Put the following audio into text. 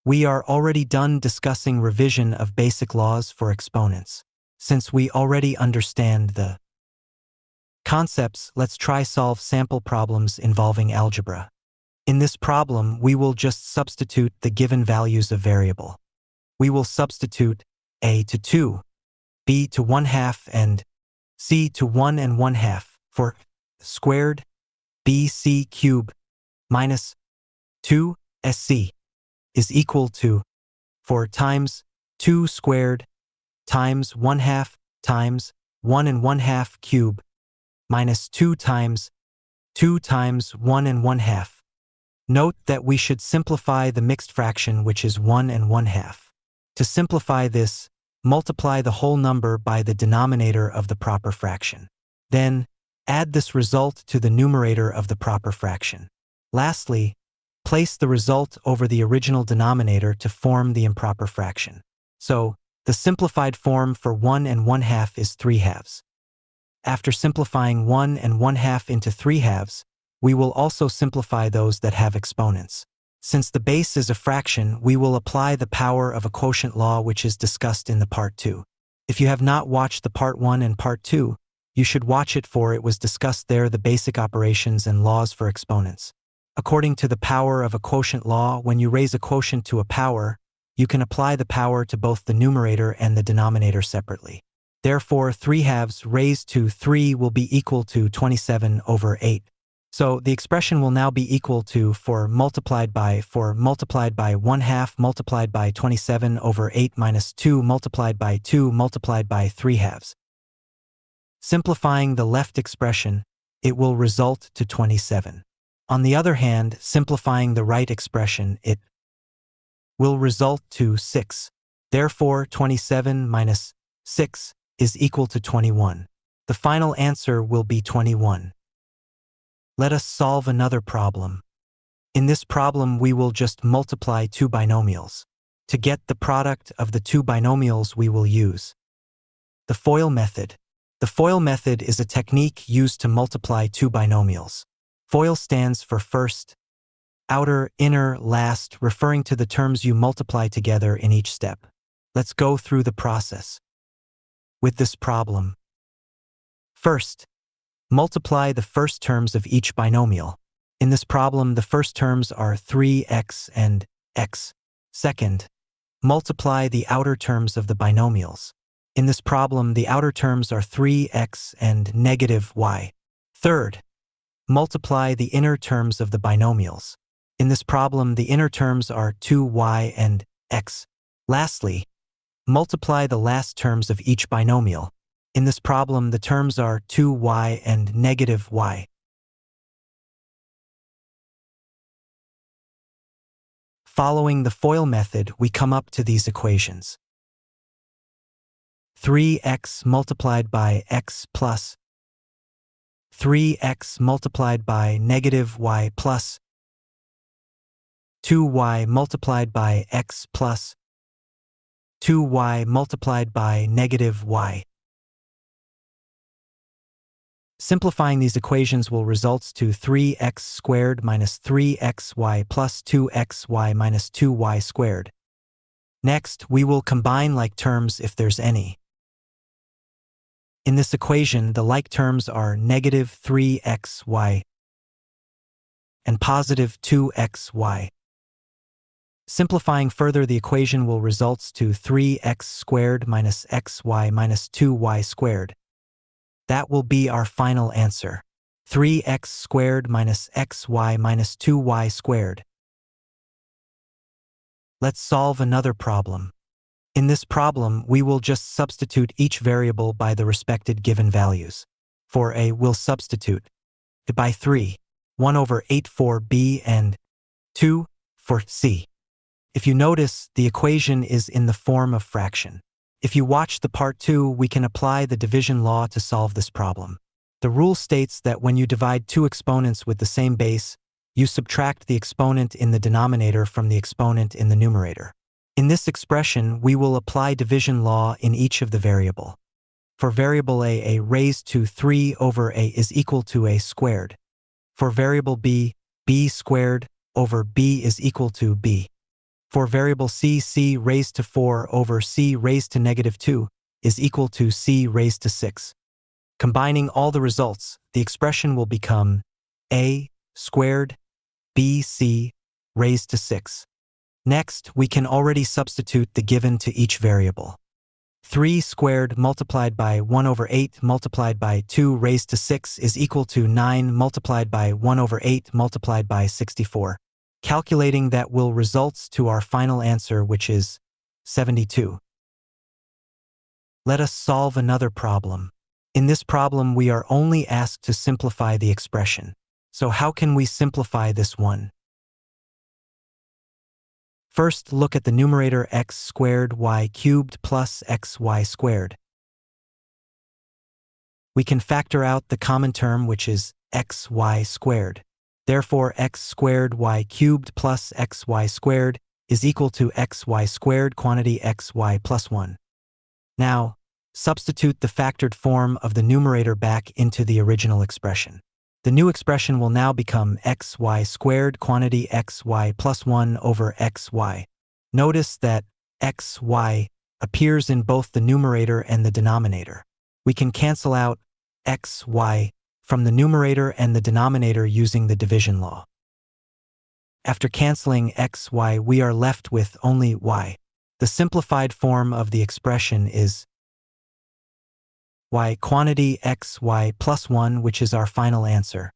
We are already done discussing revision of basic laws for exponents. Since we already understand the concepts, let's try solve sample problems involving algebra. In this problem, we will just substitute the given values of variable. We will substitute a to 2, b to 1/2, and c to 1 1/2 for squared bc cubed minus 2sc is equal to 4 times 2 squared times 1/2 times 1 1/2 cube minus 2 times 1 1/2. Note that we should simplify the mixed fraction, which is 1 1/2. To simplify this, multiply the whole number by the denominator of the proper fraction. Then, add this result to the numerator of the proper fraction. Lastly, place the result over the original denominator to form the improper fraction. So, the simplified form for 1 1/2 is 3/2. After simplifying 1 1/2 into 3/2, we will also simplify those that have exponents. Since the base is a fraction, we will apply the power of a quotient law, which is discussed in the part 2. If you have not watched the part 1 and part 2, you should watch it, for it was discussed there the basic operations and laws for exponents. According to the power of a quotient law, when you raise a quotient to a power, you can apply the power to both the numerator and the denominator separately. Therefore, 3/2 raised to 3 will be equal to 27/8. So the expression will now be equal to 4 multiplied by 1/2 multiplied by 27/8 minus 2 multiplied by 2 multiplied by 3/2. Simplifying the left expression, it will result to 27. On the other hand, simplifying the right expression, it will result to 6. Therefore, 27 minus 6 is equal to 21. The final answer will be 21. Let us solve another problem. In this problem, we will just multiply two binomials. To get the product of the two binomials, we will use the FOIL method. The FOIL method is a technique used to multiply two binomials. FOIL stands for first, outer, inner, last, referring to the terms you multiply together in each step. Let's go through the process. With this problem, first, multiply the first terms of each binomial. In this problem, the first terms are 3x and x. Second, multiply the outer terms of the binomials. In this problem, the outer terms are 3x and negative y. Third, multiply the inner terms of the binomials. In this problem, the inner terms are 2y and x. Lastly, multiply the last terms of each binomial. In this problem, the terms are 2y and negative y. Following the FOIL method, we come up to these equations. 3x multiplied by x plus 3x multiplied by negative y plus 2y multiplied by x plus 2y multiplied by negative y. Simplifying these equations will result to 3x squared minus 3xy plus 2xy minus 2y squared. Next, we will combine like terms if there's any. In this equation, the like terms are negative 3xy and positive 2xy. Simplifying further, the equation will result to 3x squared minus xy minus 2y squared. That will be our final answer. 3x squared minus xy minus 2y squared. Let's solve another problem. In this problem, we will just substitute each variable by the respected given values. For a, we'll substitute by 3, 1/8 for b, and 2 for c. If you notice, the equation is in the form of fraction. If you watch the part 2, we can apply the division law to solve this problem. The rule states that when you divide two exponents with the same base, you subtract the exponent in the denominator from the exponent in the numerator. In this expression, we will apply division law in each of the variable. For variable a raised to 3/a is equal to a squared. For variable b squared over b is equal to b. For variable c, c raised to 4 over c raised to negative 2 is equal to c raised to 6. Combining all the results, the expression will become a squared bc raised to 6. Next, we can already substitute the given to each variable. 3 squared multiplied by 1 over 8 multiplied by 2 raised to 6 is equal to 9 multiplied by 1 over 8 multiplied by 64. Calculating that will results to our final answer, which is 72. Let us solve another problem. In this problem, we are only asked to simplify the expression. So how can we simplify this one? First, look at the numerator x squared y cubed plus xy squared. We can factor out the common term, which is xy squared. Therefore, x squared y cubed plus xy squared is equal to xy squared quantity xy plus 1. Now, substitute the factored form of the numerator back into the original expression. The new expression will now become xy squared quantity xy plus 1 over xy. Notice that xy appears in both the numerator and the denominator. We can cancel out xy from the numerator and the denominator using the division law. After canceling xy, we are left with only y. The simplified form of the expression is y quantity xy plus 1, which is our final answer.